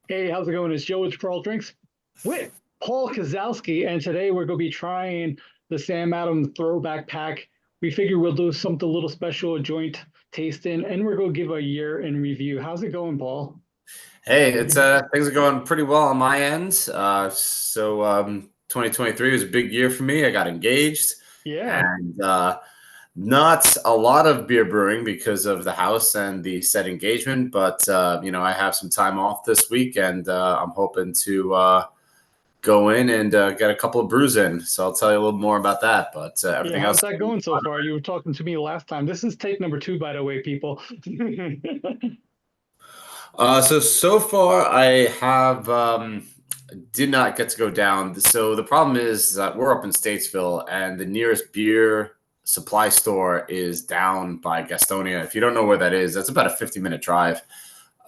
Hey, how's it going? It's Joe with Crawl Drinks with Paul Kozlowski, and today we're going to be trying the Sam Adams throwback pack. We figure we'll do something a little special, a joint tasting, and we're going to give a year in review. How's it going, Paul? Hey, it's things are going pretty well on my end. 2023 was a big year for me. I got engaged, Yeah, and not a lot of beer brewing because of the house and the set engagement. But I have some time off this week, and I'm hoping to go in and get a couple of brews in. So I'll tell you a little more about that. But yeah. everything How's else. that going so far? You were talking to me last time. This is take number two, by the way, people. So far, I have did not get to go down. So the problem is that we're up in Statesville, and the nearest beer supply store is down by Gastonia. If you don't know where that is, that's about a 50-minute drive.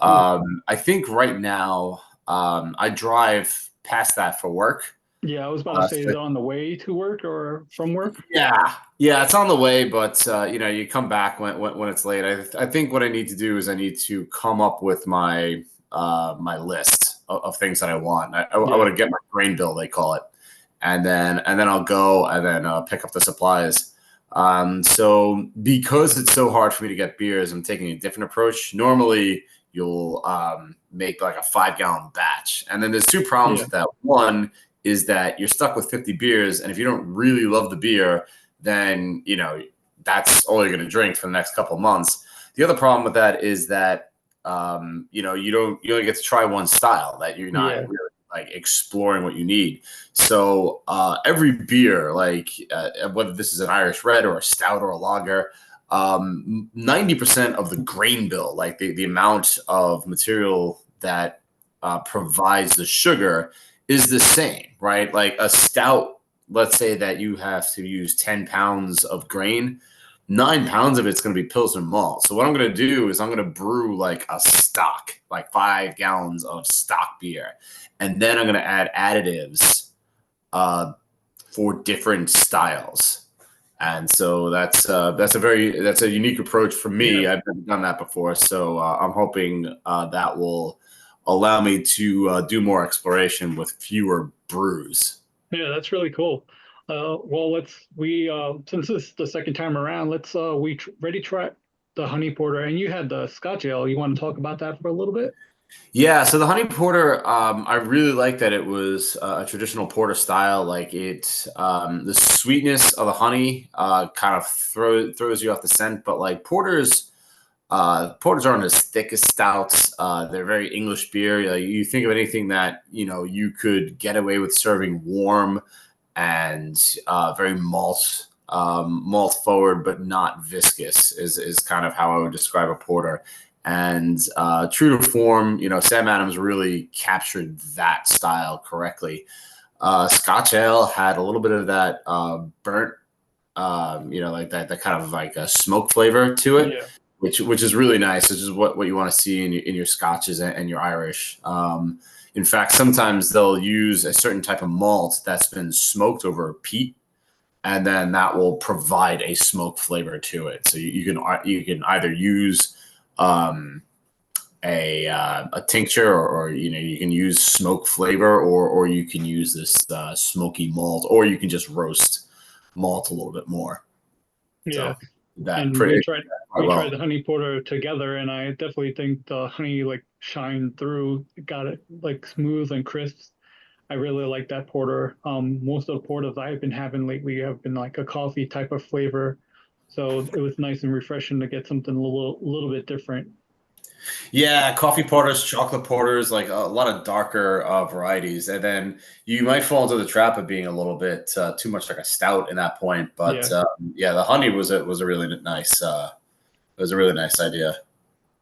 Ooh. I think right now I drive past that for work. Yeah, I was about to say, is So it on the way to work or from work? yeah, it's on the way, but you come back when it's late. I think what I need to do is I need to come up with my list of things that I want. I Yeah, want to get my grain bill, they call it, and then I'll go and then pick up the supplies. So because it's so hard for me to get beers, I'm taking a different approach. Normally, you'll make like a 5 gallon batch, and then there's two problems yeah, with that. One is that you're stuck with 50 beers, and if you don't really love the beer, then that's all you're going to drink for the next couple of months. The other problem with that is that you only get to try one style, that you're not yeah, really like exploring what you need. So every beer, like whether this is an Irish red or a stout or a lager, 90% of the grain bill, like the amount of material that provides the sugar, is the same, right? Like a stout, let's say that you have to use 10 pounds of grain, 9 pounds of it's going to be Pilsner malt. So what I'm going to do is I'm going to brew like a stock, like 5 gallons of stock beer, and then I'm going to add additives uh, for different styles. And so that's a unique approach for yeah. me. I've never done that before, so I'm hoping that will allow me to do more exploration with fewer brews. Yeah, that's really cool. Well, since this is the second time around, let's ready try the honey porter, and you had the Scotch ale. You want to talk about that for a little bit? Yeah, so the honey porter, I really like that it was a traditional porter style. Like the sweetness of the honey kind of throws you off the scent, but like porters aren't as thick as stouts. They're very English beer. You think of anything that you could get away with serving warm and very malt forward, but not viscous is kind of how I would describe a porter. And true to form, Sam Adams really captured that style correctly. Scotch ale had a little bit of that burnt, like that kind of like a smoke flavor to it, Yeah, which is really nice. Which is what you want to see in your Scotches and your Irish. In fact, sometimes they'll use a certain type of malt that's been smoked over peat, and then that will provide a smoke flavor to it. So you can either use um, a tincture, or you can use smoke flavor, or you can use this smoky malt, or you can just roast malt a little bit more. yeah. So that And pretty quite we tried well. the honey porter together, and I definitely think the honey like shined through, got it like smooth and crisp. I really like that porter. Most of the porters I've been having lately have been like a coffee type of flavor, so it was nice and refreshing to get something a little bit different. Yeah, coffee porters, chocolate porters, like a lot of darker varieties, and then you might fall into the trap of being a little bit too much like a stout in that point. But Yeah. yeah, the honey was a really nice it was a really nice idea.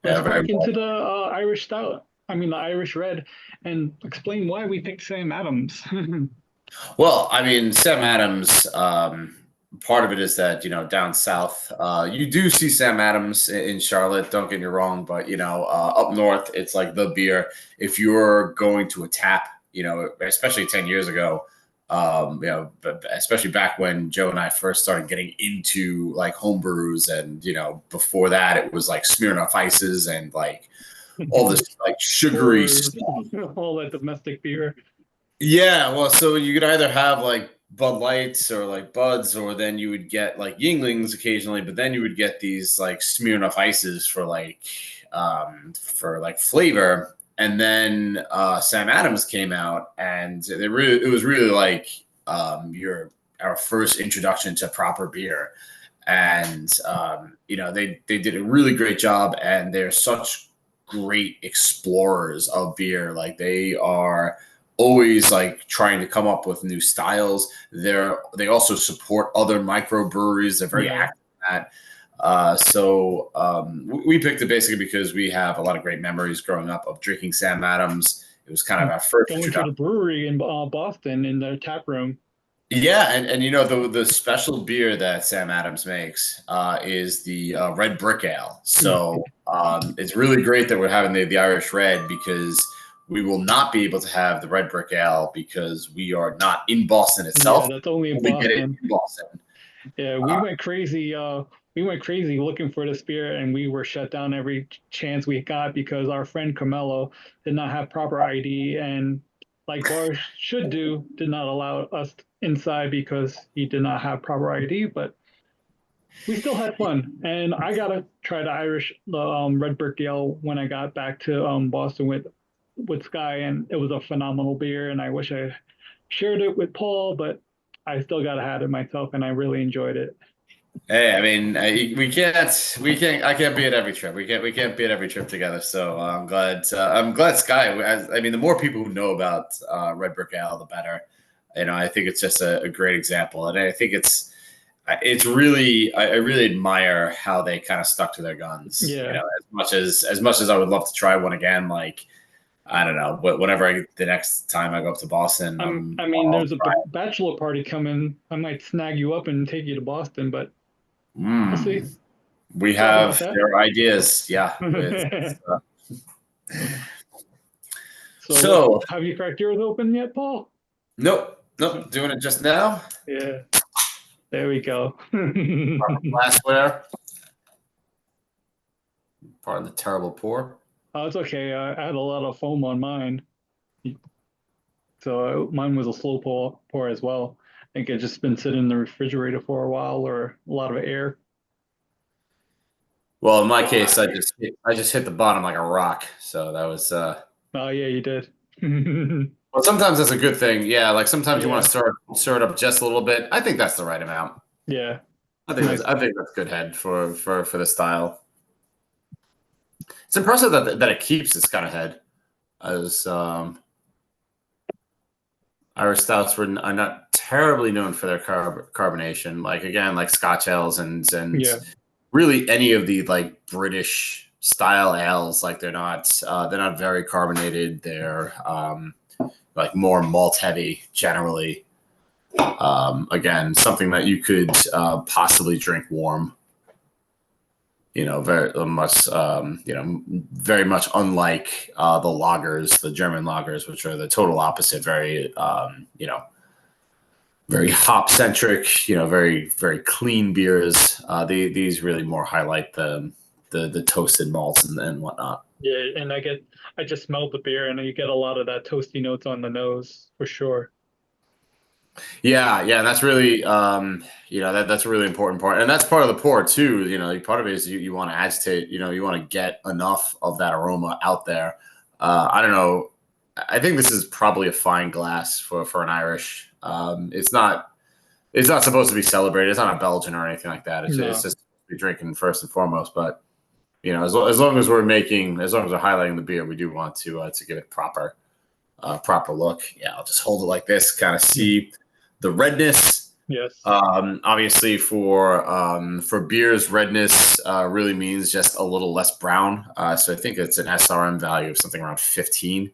Let's Yeah, very crack well. into the Irish stout. I mean, the Irish red, and explain why we picked Sam Adams. Well, I mean, Sam Adams. Part of it is that down south, you do see Sam Adams in Charlotte. Don't get me wrong, but up north, it's like the beer. If you're going to a tap, especially 10 years ago, but especially back when Joe and I first started getting into like home brews, and before that, it was like Smirnoff Ices and like all this like sugary Or stuff. all that domestic beer. Yeah, well, so you could either have like Bud Lights or like Buds, or then you would get like Yinglings occasionally, but then you would get these like Smirnoff Ices for like flavor. And then Sam Adams came out, and it was really like your our first introduction to proper beer. And they did a really great job, and they're such great explorers of beer. Like they are always like trying to come up with new styles. They also support other microbreweries. They're very Yeah. active in that. We picked it basically because we have a lot of great memories growing up of drinking Sam Adams. It was kind of our first Going to the introduction. brewery in Boston in their tap room. Yeah, and the special beer that Sam Adams makes is the Red Brick Ale. So it's really great that we're having the Irish Red, because we will not be able to have the Red Brick Ale because we are not in Boston Yeah, itself. that's only in We get it Boston. in Boston. Yeah, we went crazy. We went crazy looking for the spirit, and we were shut down every chance we got because our friend Carmelo did not have proper ID, and like bars should do, did not allow us inside because he did not have proper ID. But we still had fun, and I gotta try the Red Brick Ale when I got back to Boston with Sky, and it was a phenomenal beer. And I wish I shared it with Paul, but I still gotta have it myself, and I really enjoyed it. Hey, I mean, I can't be at every trip. We can't be at every trip together. So I'm glad Sky. I mean, the more people who know about Red Brick Ale, the better. I think it's just a great example, and I think it's really I really admire how they kind of stuck to their guns. Yeah. As much as I would love to try one again, like I don't know, whenever the next time I go up to Boston, I mean, I'll there's a try. bachelor party coming. I might snag you up and take you to Boston, but we'll see. We Talk about have that. their ideas. Yeah. So, So, have you cracked yours open yet, Paul? nope, doing it just now. Yeah, there we go. Glassware, part of the terrible pour. Oh, it's okay. I had a lot of foam on mine, so mine was a slow pour as well. I think it just been sitting in the refrigerator for a while, or a lot of air. Well, in my case, I just hit the bottom like a rock. So that was. Oh yeah, you did. Well, sometimes that's a good thing. Yeah, like sometimes you want Yeah, to stir it up just a little bit. I think that's the right amount. yeah, nice. I think that's good head for the style. It's impressive that it keeps this kind of head, as Irish stouts are not terribly known for their carbonation. Like again, like Scotch ales and Yeah, really any of the like British style ales. Like they're not very carbonated. They're like more malt heavy generally. Again, something that you could possibly drink warm. Very much, very much unlike the lagers, the German lagers, which are the total opposite. Very, very hop centric. Very very clean beers. These really more highlight the toasted malts and whatnot. yeah, and I just smelled the beer, and you get a lot of that toasty notes on the nose for sure. Yeah, and that's really that's a really important part, and that's part of the pour too. Part of it is you want to agitate. You want to get enough of that aroma out there. I don't know. I think this is probably a fine glass for an Irish. It's not supposed to be celebrated. It's not a Belgian or anything like that. It's No, just you're drinking first and foremost. But as long as we're highlighting the beer, we do want to give it proper look. Yeah, I'll just hold it like this, kind of see the redness. yes, Obviously, for beers, redness really means just a little less brown. So I think it's an SRM value of something around 15.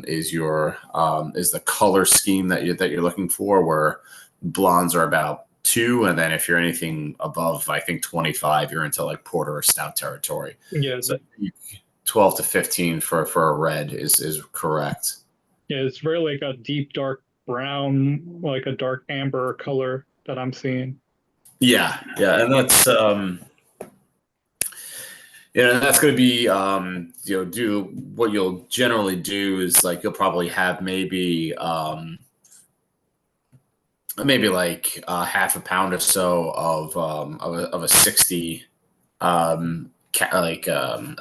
Is the color scheme that you're looking for, where blondes are about 2, and then if you're anything above, I think 25, you're into like porter or stout territory. yeah, So 12 to 15 for a red is correct. yeah. It's very like a deep dark brown, like a dark amber color that I'm seeing. Yeah, and that's That's going to be, do what you'll generally do is like you'll probably have maybe like half a pound or so of a 60 a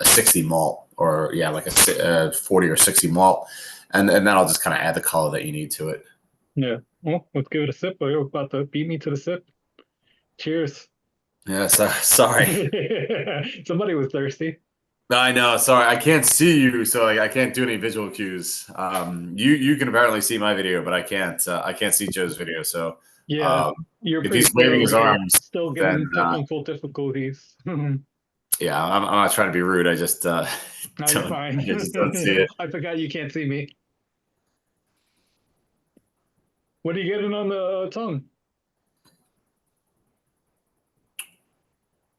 60 malt, or yeah, like a 40 or 60 malt, and that'll just kind of add the color that you need to it. Yeah. Well, let's give it a sip. You're about to beat me to the sip. Cheers. Yeah, sorry. Somebody was thirsty. I know. Sorry, I can't see you, so I can't do any visual cues. You can apparently see my video, but I can't. I can't see Joe's video. So Yeah, um, you're if pretty he's clear waving over his here. arms, Still then getting technical difficulties. No, yeah, I'm not trying to be rude. I just you're don't. fine. I just don't see it. I forgot you can't see me. What are you getting on the tongue?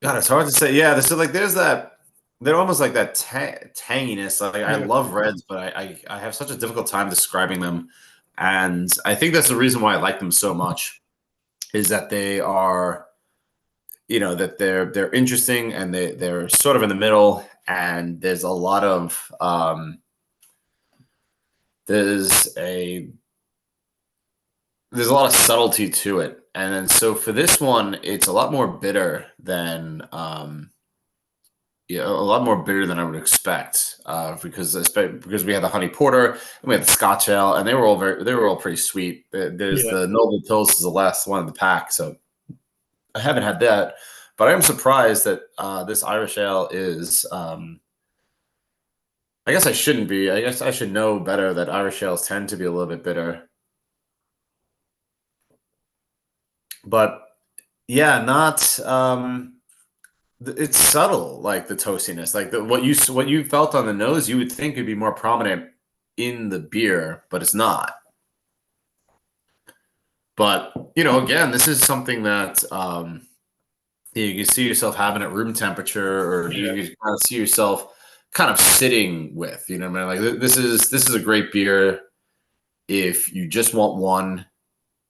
God, it's hard to say. Yeah, so like there's that. They're almost like that tanginess. Like I Yeah, love reds, but I have such a difficult time describing them, and I think that's the reason why I like them so much. Is that they are, that they're interesting, and they're sort of in the middle, and there's a there's a lot of subtlety to it, and then so for this one, it's a lot more bitter than yeah, a lot more bitter than I would expect, because we had the honey porter and we had the Scotch ale, and they were all pretty sweet. There's yeah. the Noble Pils is the last one in the pack, so I haven't had that, but I am surprised that this Irish ale is. I guess I shouldn't be. I guess I should know better that Irish ales tend to be a little bit bitter, but yeah, not. It's subtle, like the toastiness, like what you felt on the nose. You would think would be more prominent in the beer, but it's not. But again, this is something that you can see yourself having at room temperature, or Yeah. you kind of see yourself kind of sitting with. You know what I mean? Like this is a great beer if you just want one,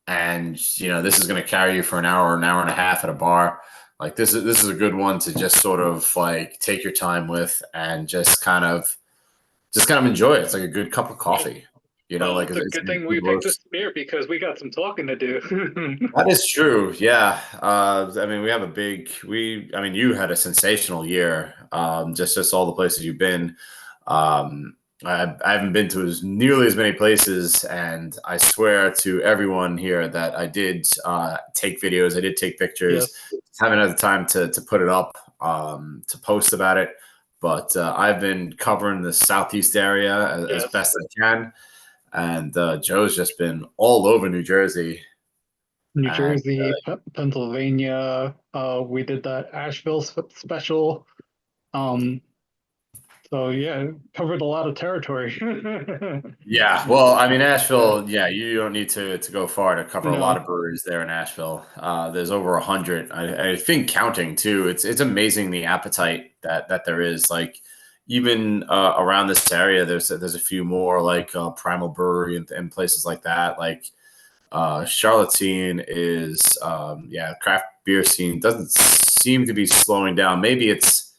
and this is going to carry you for an hour and a half at a bar. Like this is a good one to just sort of like take your time with, and just kind of enjoy it. It's like a good cup of Yeah. coffee. Well, Like it's a it's good a thing good we picked this roast. beer because we got some talking to do. That is true. Yeah. I mean, I mean, you had a sensational year. Just all the places you've been. I haven't been to as nearly as many places, and I swear to everyone here that I did take videos. I did take pictures. Yes, Haven't had the time to put it up, to post about it, but I've been covering the southeast area as yes. best I can, and Joe's just been all over New Jersey, New and Jersey, Pennsylvania. We did that Asheville special. Um, so yeah, covered a lot of territory. yeah, well, I mean, Yeah. Asheville, yeah, you don't need to go far to cover a lot No. of breweries there in Asheville. There's over 100, I think, counting too. It's amazing the appetite that there is. Like even around this area, there's a few more, like Primal Brewery and places like that. Like Charlottesville is, yeah, craft beer scene doesn't seem to be slowing down. Maybe it's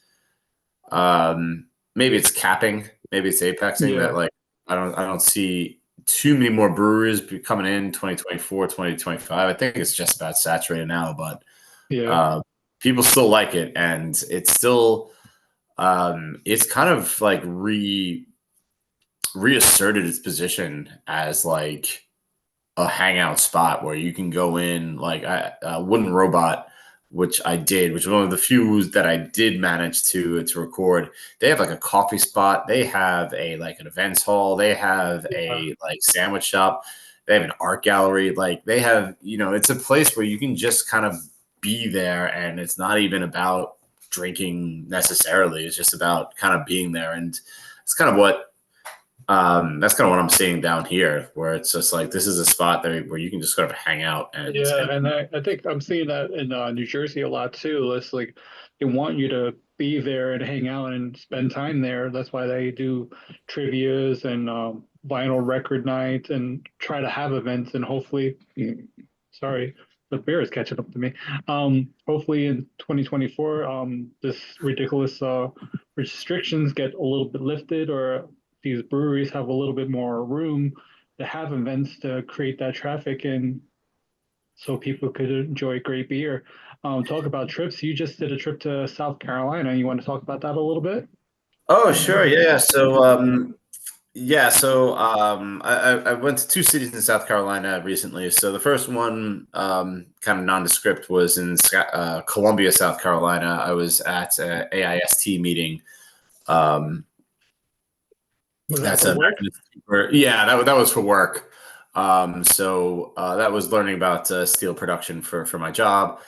capping, maybe it's apexing that, Yeah. like I don't see too many more breweries coming in 2024, 2025. I think it's just about saturated now, but Yeah. uh, people still like it, and it's kind of like reasserted its position as like a hangout spot where you can go in. Like Wooden Robot, which I did, which was one of the few that I did manage to record. They have like a coffee spot. They have an events hall. They have Yeah. a like sandwich shop. They have an art gallery. Like they have, it's a place where you can just kind of be there, and it's not even about drinking necessarily. It's just about kind of being there, and it's kind of that's kind of what I'm seeing down here, where it's just like this is a spot where you can just sort of hang out Yeah, and and I think I'm seeing that in New Jersey a lot too. It's like they want you to be there and hang out and spend time there. That's why they do trivias and vinyl record nights and try to have events and hopefully, sorry, the beer is catching up to me. Hopefully in 2024, this ridiculous restrictions get a little bit lifted, or these breweries have a little bit more room to have events to create that traffic and so people could enjoy great beer. Talk about trips. You just did a trip to South Carolina. You want to talk about that a little bit? Oh, sure. Yeah. I went to two cities in South Carolina recently. So the first one, kind of nondescript, was in Columbia, South Carolina. I was at a AIST meeting. Um, Was that that's for a work? yeah, that was for work. That was learning about steel production for my job.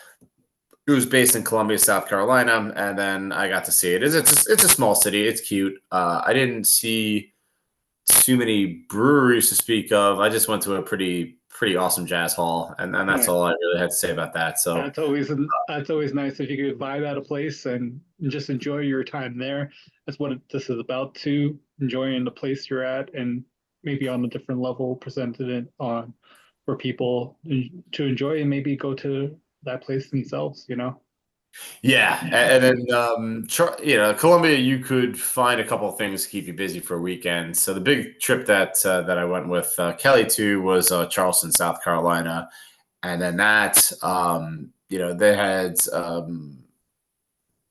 It was based in Columbia, South Carolina, and then I got to see it. It's a small city. It's cute. I didn't see too many breweries to speak of. I just went to a pretty awesome jazz hall, and that's Yeah. all I really had to say about that. So That's always nice if you could buy that a place and just enjoy your time there. That's what this is about too, enjoying the place you're at and maybe on a different level presented it on for people to enjoy and maybe go to that place themselves, you know? yeah, and then Columbia, you could find a couple of things to keep you busy for a weekend. So the big trip that I went with Kelly to was Charleston, South Carolina, and then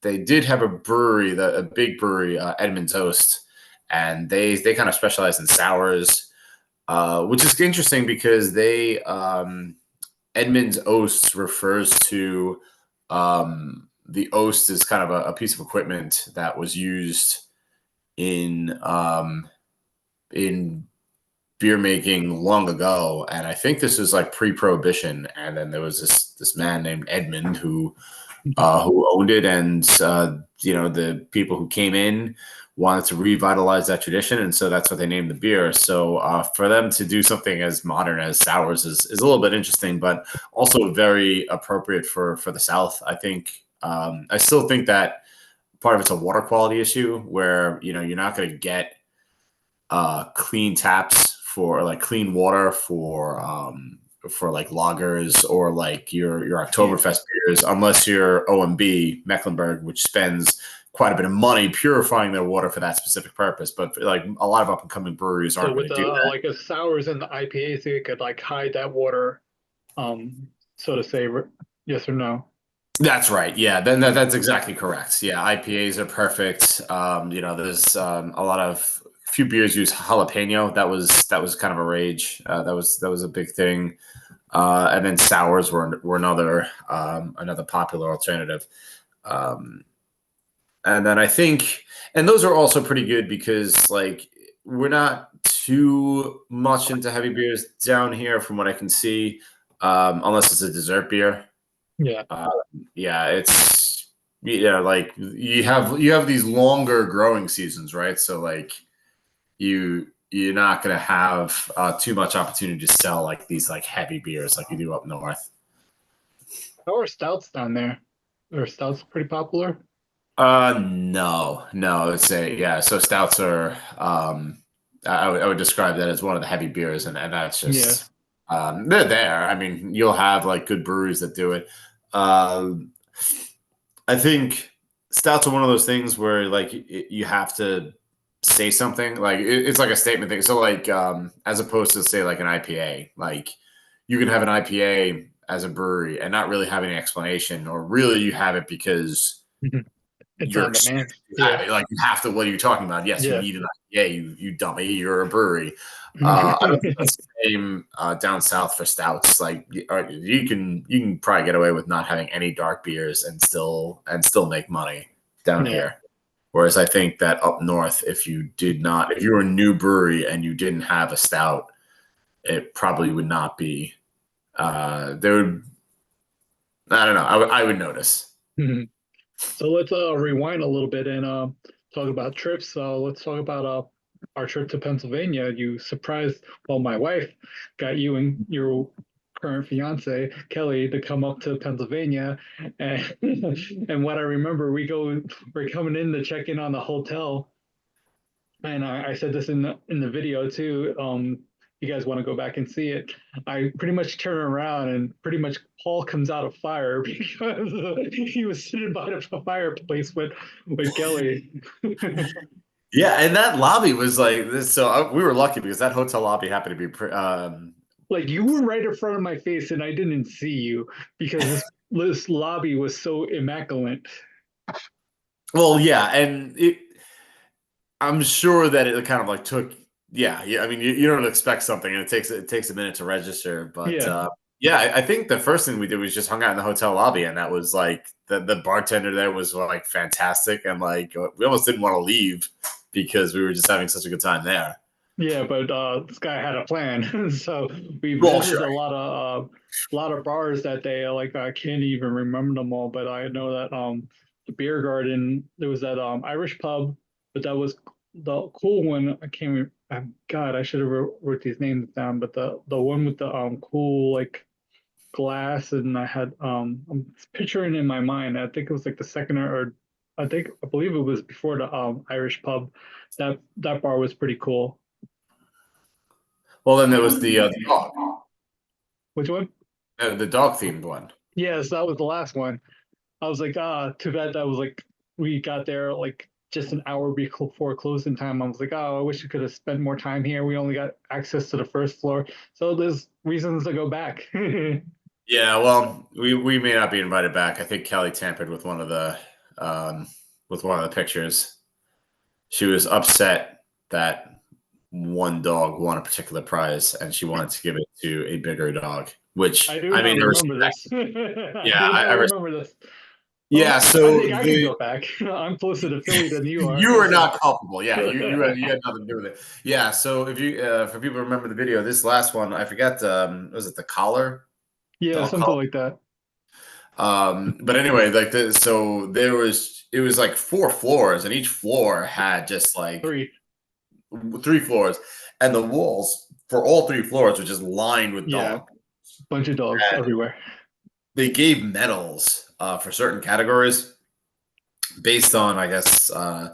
they did have a brewery, a big brewery, Edmund's Oast, and they kind of specialize in sours, which is interesting because Edmund's Oast refers to the Oast is kind of a piece of equipment that was used in beer making long ago, and I think this is like pre-prohibition. And then there was this man named Edmund who owned it, and the people who came in wanted to revitalize that tradition, and so that's what they named the beer. So for them to do something as modern as sours is a little bit interesting, but also very appropriate for the South. I think I still think that part of it's a water quality issue where you're not going to get clean taps for like clean water for like lagers or like your Yeah. Oktoberfest beers, unless you're OMB Mecklenburg, which spends quite a bit of money purifying their water for that specific purpose. But like a lot of up and coming breweries So aren't with going to do the that. like the sours and the IPAs, they could like hide that water, so to say, yes or no? That's right. Yeah, then that's exactly correct. Yeah, IPAs are perfect. There's a lot of few beers use jalapeno. That was kind of a rage. That was a big thing. And then sours were another popular alternative. Um, and then I think, and those are also pretty good because like we're not too much into heavy beers down here, from what I can see, unless it's a dessert beer. Yeah. Uh, yeah, it's like you have these longer growing seasons, right? So like you're not gonna have too much opportunity to sell like these like heavy beers like you do up north. How are stouts down there? Are stouts pretty popular? No, it's a yeah. So stouts are I would describe that as one of the heavy beers, and that's Yeah. just they're there. I mean, you'll have like good breweries that do it. Um, I think stouts are one of those things where like you have to say something. Like it's like a statement thing. So like as opposed to say like an IPA, like you can have an IPA as a brewery and not really have any explanation, or really you have it because It's you're on expected demand. to have Yeah. it. Like you have to. What are you talking about? Yes, you Yeah. need an IPA. You dummy. You're a brewery. I don't think that's the same down south for stouts. Like you can probably get away with not having any dark beers and still make money down Yeah. here. Whereas I think that up north, if you were a new brewery and you didn't have a stout, it probably would not be. There would. I don't know. I would notice. So let's rewind a little bit and talk about trips. Let's talk about our trip to Pennsylvania. You surprised, well, my wife got you and your current fiance Kelly to come up to Pennsylvania, and and what I remember, we're coming in to check in on the hotel, and I said this in the video too. you guys want to go back and see it. I pretty much turn around and pretty much Paul comes out of fire because he was sitting by the fireplace with Kelly. Yeah, and that lobby was like this. So we were lucky because that hotel lobby happened to be. Like you were right in front of my face and I didn't see you because this lobby was so immaculate. Well, yeah, and I'm sure that it kind of like took. Yeah, yeah. I mean, you don't expect something, and it takes a minute to register. But Yeah. yeah, I think the first thing we did was just hung out in the hotel lobby, and that was like the bartender there was like fantastic, and like we almost didn't want to leave because we were just having such a good time there. Yeah, but this guy had a plan. So we Well, visited sure. a lot of bars that day. Like I can't even remember them all, but I know that the beer garden, there was that Irish pub, but that was the cool one. I can't God, I should have wrote these names down, but the one with the cool like glass, and I had I'm picturing in my mind. I think it was like the second or I believe it was before the Irish pub. That bar was pretty cool. Well, then there was the dog, Which one? the dog themed one. Yes, that was the last one. I was like, too bad that was like we got there like just an hour before closing time. I was like, oh, I wish we could have spent more time here. We only got access to the first floor, so there's reasons to go back. Yeah, well, we may not be invited back. I think Kelly tampered um, with one of the pictures. She was upset that one dog won a particular prize, and she wanted to give it to a bigger dog. Which I do I not mean, I remember respect. this. I Yeah, do not I remember this. yeah. Well, I So think I can go back. I'm closer to Philly than you are. you are So. not culpable. Yeah, you had nothing to do with it. Yeah. So if you for people who remember the video, this last one, I forgot. Was it the collar? Yeah, Dog something collar. like that. But anyway, so it was like 4 floors, and each floor had just like Three. 3 floors, and the walls for all 3 floors were just lined with Yeah, dog. bunch of dogs And everywhere. they gave medals for certain categories based on, I guess, I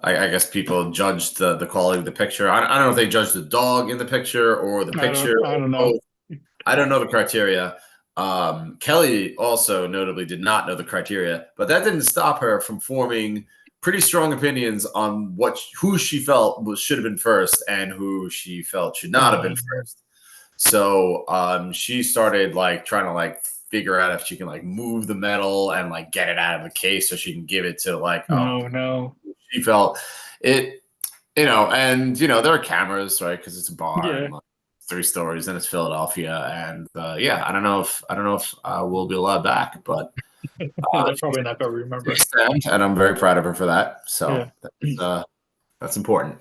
guess people judged the quality of the picture. I don't know if they judged the dog in the picture or the picture I or don't know. both. I don't know the criteria. Kelly also notably did not know the criteria, but that didn't stop her from forming pretty strong opinions on who she felt should have been first and who she felt should not have been first. So she started like trying to like figure out if she can like move the medal and like get it out of the case so she can give it to like Oh no. she felt it, and there are cameras, right? Because it's a bar Yeah. and like 3 stories, and it's Philadelphia, and yeah, I don't know if we'll be allowed back, but They're probably not gonna remember. and I'm very proud of her for that. Yeah. So that's important.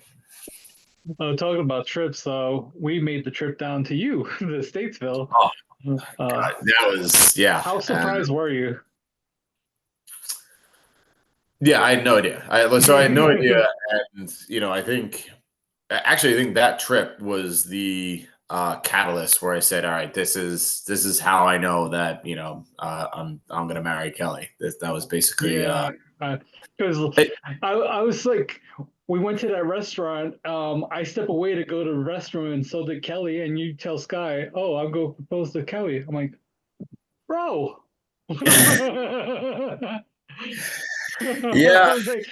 Talking about trips, we made the trip down to you, to Statesville. Oh Uh, God, that was yeah, how and surprised were you? yeah, I had no idea. So I had no idea, and I think that trip was the catalyst where I said, "All right, this is how I know that I'm gonna marry Kelly." That was basically Yeah, because it, I was like, we went to that restaurant. I step away to go to the restroom, and so did Kelly. And you tell Sky, "Oh, I'll go propose to Kelly." I'm like, bro. I yeah. was like,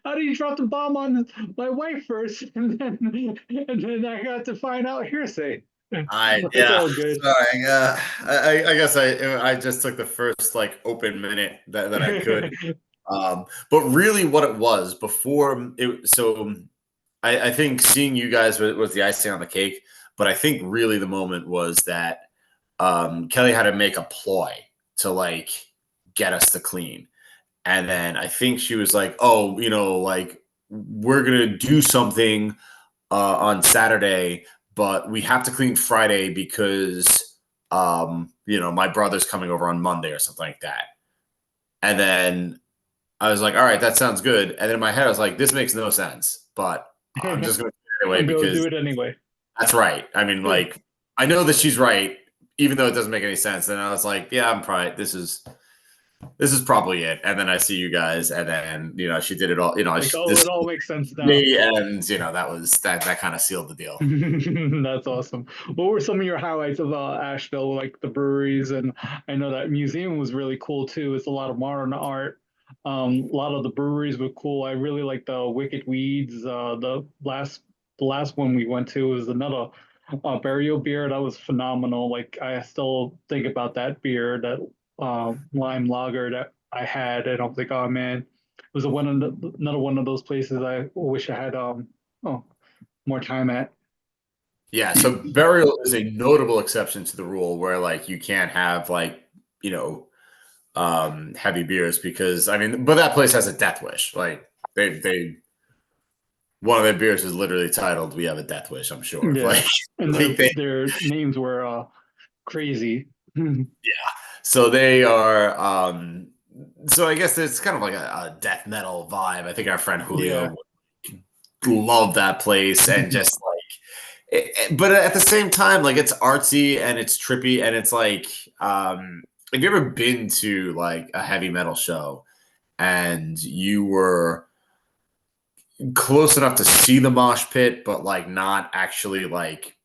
how do you drop the bomb on my wife first, and then I got to find out hearsay. It's Yeah. all good. Sorry. I guess I just took the first like open minute that I could. But really, what it was before it. So I think seeing you guys was the icing on the cake. But I think really the moment was that Kelly had to make a ploy to like get us to clean. And then I think she was like, "Oh, like we're gonna do something on Saturday, but we have to clean Friday because my brother's coming over on Monday or something like that." And then I was like, "All right, that sounds good." And then in my head, I was like, "This makes no sense, but I'm just gonna do it anyway I'm going to because do it anyway. that's right." I mean, like I know that she's right, even though it doesn't make any sense. And I was like, "Yeah, I'm probably this is." this is probably it. And then I see you guys, and then she did it all. Like, oh, This it all makes sense now. me, and that kind of sealed the deal. That's awesome. What were some of your highlights of Asheville, like the breweries? And I know that museum was really cool too. It's a lot of modern art. A lot of the breweries were cool. I really like the Wicked Weeds. The last one we went to was another burial beer that was phenomenal. Like I still think about that beer, that lime lager that I had, and I'm like, oh man, it was another one of those places I wish I had oh more time at. Yeah, so burial is a notable exception to the rule where like you can't have like you know heavy beers because I mean, but that place has a death wish. Like they one of their beers is literally titled "We Have a Death Wish." I'm sure. Yeah, Like and their like they their names were crazy. so they are. So I guess it's kind of like a death metal vibe. I think our friend Yeah. Julio loved that place and just but at the same time, like it's artsy and it's trippy and it's like, have you ever been to like a heavy metal show and you were close enough to see the mosh pit, but like not actually like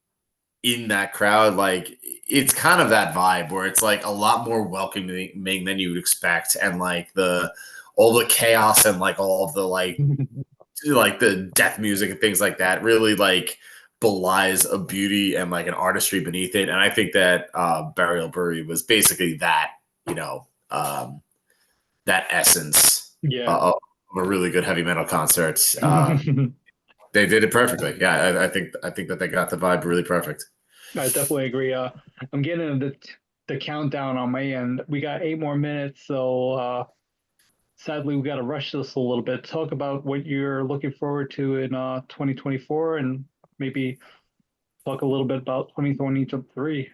in that crowd? Like it's kind of that vibe where it's like a lot more welcoming than you would expect, and like the all the chaos and like all of the like the death music and things like that really like belies a beauty and like an artistry beneath it. And I think that Burial Brewery was basically that, you know, that essence Yeah. of a really good heavy metal concert. I They did it perfectly. Yeah, I think that they got the vibe really perfect. definitely agree. I'm getting the countdown on my end. We got 8 more minutes, so sadly we got to rush this a little bit. Talk about what you're looking forward to in 2024, and maybe talk a little bit about 2023.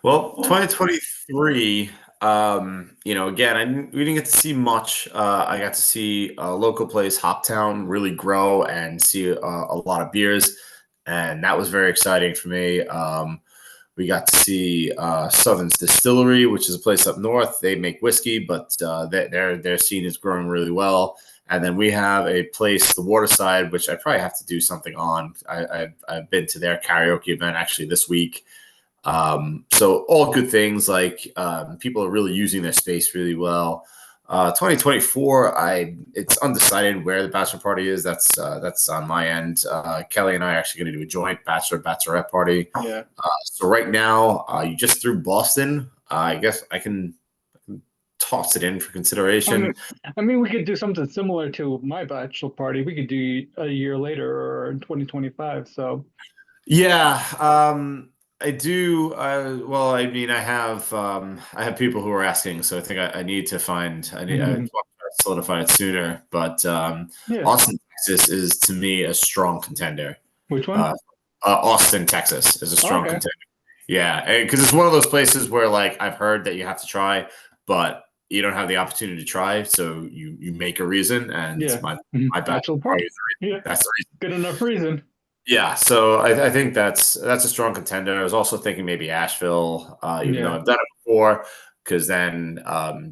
Well, 2023, again, we didn't get to see much. I got to see a local place, Hoptown, really grow and see a lot of beers, and that was very exciting for me. We got to see Southern's Distillery, which is a place up north. They make whiskey, but their scene is growing really well. And then we have a place, the Waterside, which I probably have to do something on. I've been to their karaoke event actually this week. So all good things. Like people are really using their space really well. 2024, it's undecided where the bachelor party is. That's on my end. Kelly and I are actually going to do a joint bachelorette party. Yeah. So right now, you just threw Boston. I guess I can toss it in for I mean, consideration. we could do something similar to my bachelor party. We could do a year later or in 2025. So, Yeah, I do. Well, I mean, I have people who are asking, so I think I need to find. I want to solidify it sooner. But yeah. Austin, Texas, is to me a strong contender. Which one? Uh, Austin, Texas, is a Oh, strong okay. contender. Yeah, because it's one of those places where like I've heard that you have to try, but you don't have the opportunity to try, so you make a reason, and Yeah. my Bachelor bachelor party party. is the reason. Yeah. That's the reason. Good enough reason. Yeah, so I think that's a strong contender. I was also thinking maybe Asheville, even though Yeah. I've done it before, because then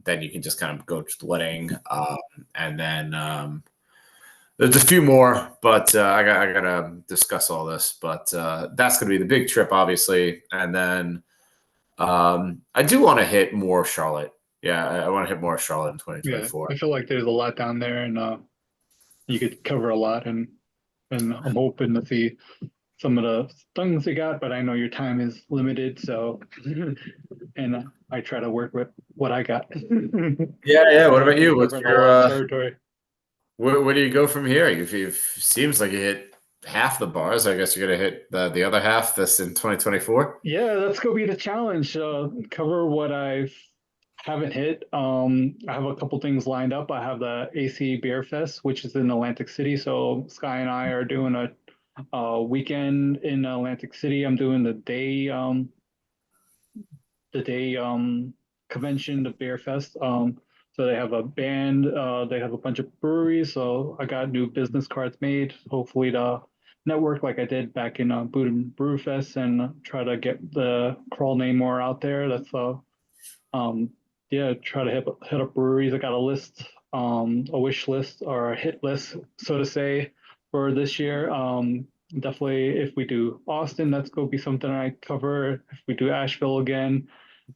you can just kind of go to the wedding, and then there's a few more, but I gotta discuss all this. But that's gonna be the big trip, obviously, and then I do want to hit more Charlotte. Yeah, I want to hit more Charlotte in Yeah. 2024. I feel like there's a lot down there, and you could cover a lot. And I'm hoping to see some of the things you got, but I know your time is limited. So, and I try to work with what I got. Yeah, yeah. What about you? What's Covering a your lot of territory. where do you go from here? If seems like you hit half the bars, I guess you're gonna hit the other half this in 2024. Yeah, that's gonna be the challenge. Cover what I haven't hit. I have a couple things lined up. I have the AC Beer Fest, which is in Atlantic City. So Sky and I are doing a weekend in Atlantic City. I'm doing the day convention, the Beer Fest. So they have a band. They have a bunch of breweries. So I got new business cards made. Hopefully to network like I did back in Boot and Brew Fest and try to get the crawl name more out there. That's um yeah, try to hit up breweries. I got a list, a wish list or a hit list, so to say, for this year. Definitely, if we do Austin, that's going to be something I cover. If we do Asheville again,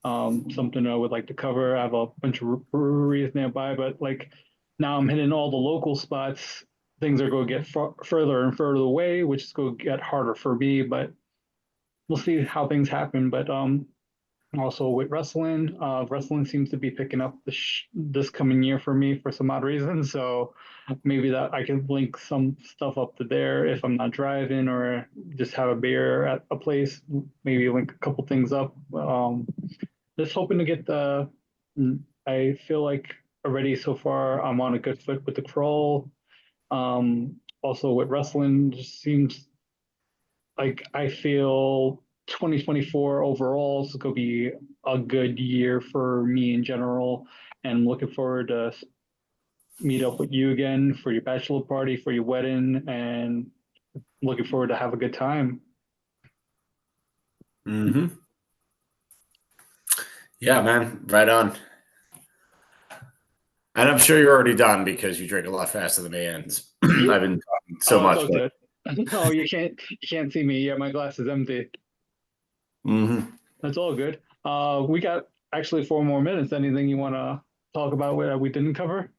something I would like to cover. I have a bunch of breweries nearby, but like now I'm hitting all the local spots. Things are going to get further and further away, which is going to get harder for me. But we'll see how things happen. But also with wrestling, wrestling seems to be picking up this coming year for me for some odd reason. So maybe that I can link some stuff up to there if I'm not driving or just have a beer at a place. Maybe link a couple things up. Just hoping to get the. I feel like already so far I'm on a good foot with the crawl. Also with wrestling, just seems like I feel 2024 overall is going to be a good year for me in general, and looking forward to meet up with you again for your bachelor party, for your wedding, and looking forward to have a good time. Mm-hmm. Yeah, man, right on. And I'm sure you're already done because you drink a lot faster than me, and Yeah. I've been talking so Oh, it's much. all But good. No, you can't see me. Yeah, my glass is empty. mhm. That's all good. We got actually 4 more minutes. Anything you want to talk about that we didn't cover?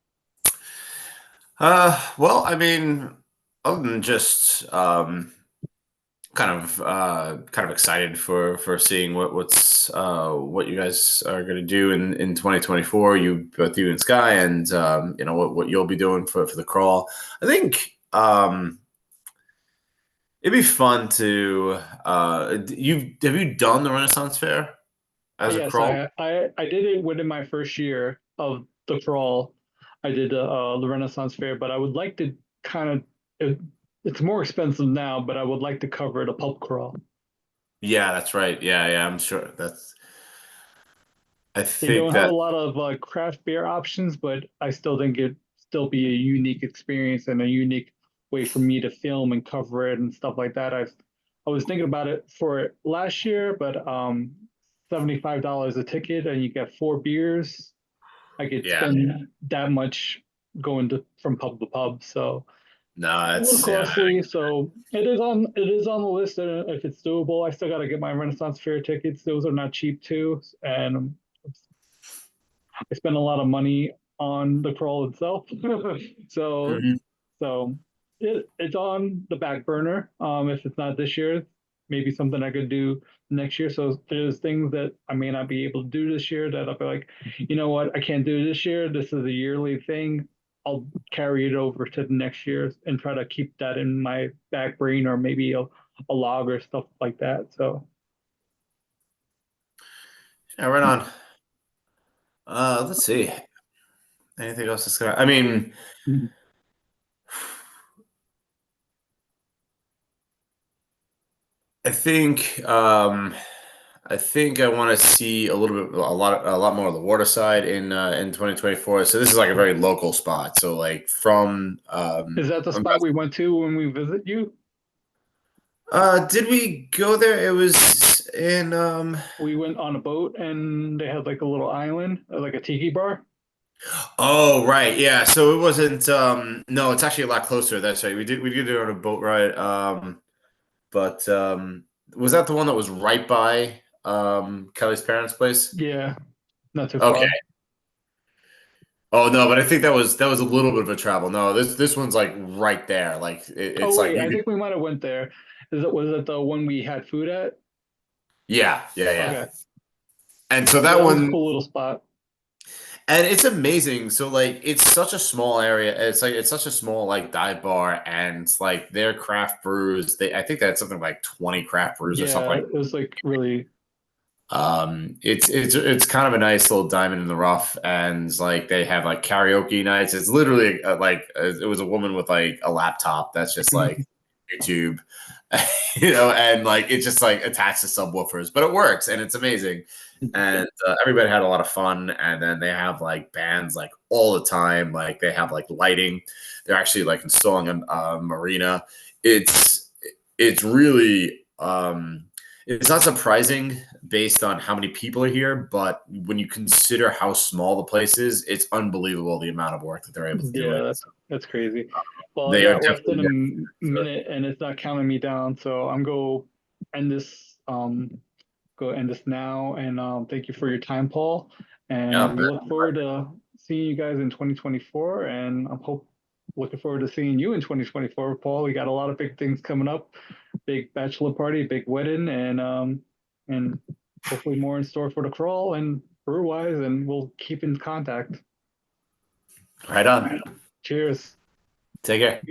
Well, I mean, other than just kind of excited for seeing what you guys are going to do in 2024. Both you and Sky, and what you'll be doing for the crawl. I think it'd be fun to have you done the Renaissance Fair as a Yes, crawl? I did it within my first year of the crawl. I did the Renaissance Fair, but I would like to kind of it, it's more expensive now, but I would like to cover the pub crawl. Yeah, that's right. Yeah, I'm sure that's. I They think don't have a that. lot of craft beer options, but I still think it still be a unique experience and a unique way for me to film and cover it and stuff like that. I was thinking about it for last year, but $75 a ticket and you get 4 beers. I could Yeah, spend that much going to from pub to pub. So no, a little that's yeah. costly. So it is on the list. If it's doable, I still got to get my Renaissance Fair tickets. Those are not cheap too, and I spend a lot of money on the crawl itself. so Mhm. so it's on the back burner. If it's not this year, maybe something I could do next year. So there's things that I may not be able to do this year that I'll be like, you know what, I can't do this year. This is a yearly thing. I'll carry it over to the next year and try to keep that in my back brain or maybe a log or stuff like that. So Yeah, right on. Let's see. Anything else that's gonna? I mean, I think I think I want to see a lot more of the water side in 2024. So this is like a very local spot. So like from is that the spot we went to when we visit you? did we go there? It was in We went on a boat and they had like a little island, like a tiki bar. oh right, yeah. So it wasn't no, it's actually a lot closer. That's right. We did it on a boat ride. But was that the one that was right by Kelly's parents' place? Yeah, not too Okay. far. Oh no, but I think that was a little bit of a travel. No, this one's like right there. Like Oh it's like wait, you I could. think we might have went there. Was it the one we had food at? Yeah. Okay, And so yeah, that that was a one, cool little spot. and it's amazing. So like it's such a small area. It's such a small like dive bar, and like their craft brews. I think they had something like 20 craft brews or something Yeah, like. it was like really. It's kind of a nice little diamond in the rough, and like they have like karaoke nights. It's literally it was a woman with like a laptop that's just like YouTube, and like it's just like attached to subwoofers, but it works and it's amazing. And everybody had a lot of fun. And then they have like bands like all the time. Like they have like lighting. They're actually like installing a marina. It's really It's not surprising based on how many people are here, but when you consider how small the place is, it's unbelievable the amount of work that they're able to do Yeah, it. that's crazy. Well, I They are got less than definitely a working for it. minute, and it's not counting me down. So I'm go end this. Go end this now. And thank you for your time, Paul. Yeah, And we look forward to seeing you guys in 2024. And I'm looking forward to seeing you in 2024, Paul. We got a lot of big things coming up. Big bachelor party, big wedding, and hopefully more in store for the crawl and brew wise. And we'll keep in contact. right on. Cheers. Take care.